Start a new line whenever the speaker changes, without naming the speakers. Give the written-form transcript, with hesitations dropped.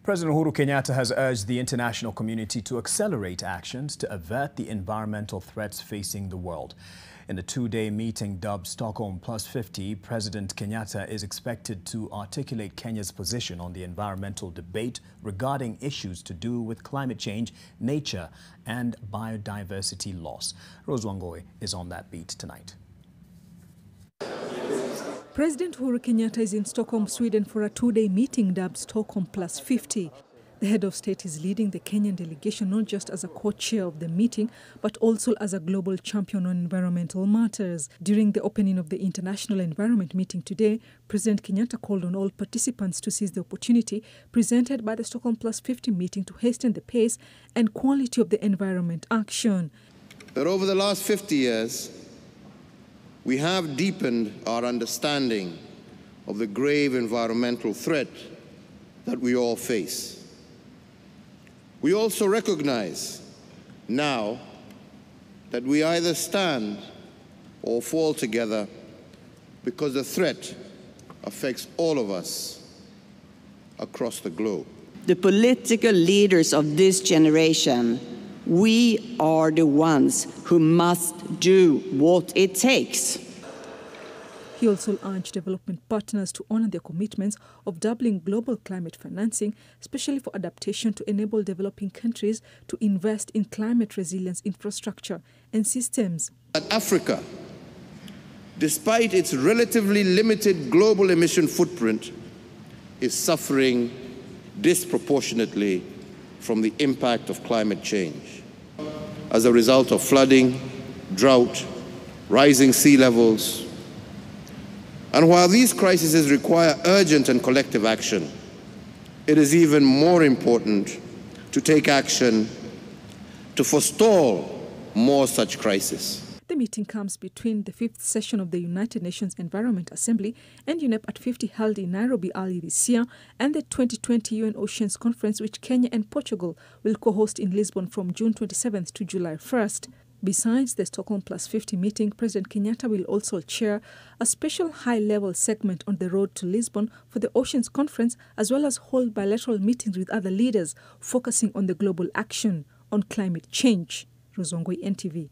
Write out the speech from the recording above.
President Uhuru Kenyatta has urged the international community to accelerate actions to avert the environmental threats facing the world. In the two-day meeting dubbed Stockholm +50, President Kenyatta is expected to articulate Kenya's position on the environmental debate regarding issues to do with climate change, nature and biodiversity loss. Rose Wangoi is on that beat tonight.
President Uhuru Kenyatta is in Stockholm, Sweden for a two-day meeting dubbed Stockholm +50. The head of state is leading the Kenyan delegation not just as a co-chair of the meeting, but also as a global champion on environmental matters. During the opening of the International Environment meeting today, President Kenyatta called on all participants to seize the opportunity presented by the Stockholm +50 meeting to hasten the pace and quality of the environment action.
That over the last 50 years, we have deepened our understanding of the grave environmental threat that we all face. We also recognize now that we either stand or fall together because the threat affects all of us across the globe.
The political leaders of this generation, we are the ones who must do what it takes.
He also urged development partners to honor their commitments of doubling global climate financing, especially for adaptation, to enable developing countries to invest in climate resilience infrastructure and systems.
Africa, despite its relatively limited global emission footprint, is suffering disproportionately from the impact of climate change. As a result of flooding, drought, rising sea levels. And while these crises require urgent and collective action, it is even more important to take action to forestall more such crises.
The meeting comes between the 5th session of the United Nations Environment Assembly and UNEP at 50 held in Nairobi early this year, and the 2020 UN Oceans Conference, which Kenya and Portugal will co-host in Lisbon from June 27th to July 1st. Besides the Stockholm +50 meeting, President Kenyatta will also chair a special high-level segment on the road to Lisbon for the Oceans Conference, as well as hold bilateral meetings with other leaders focusing on the global action on climate change. Rose Wangoi, NTV.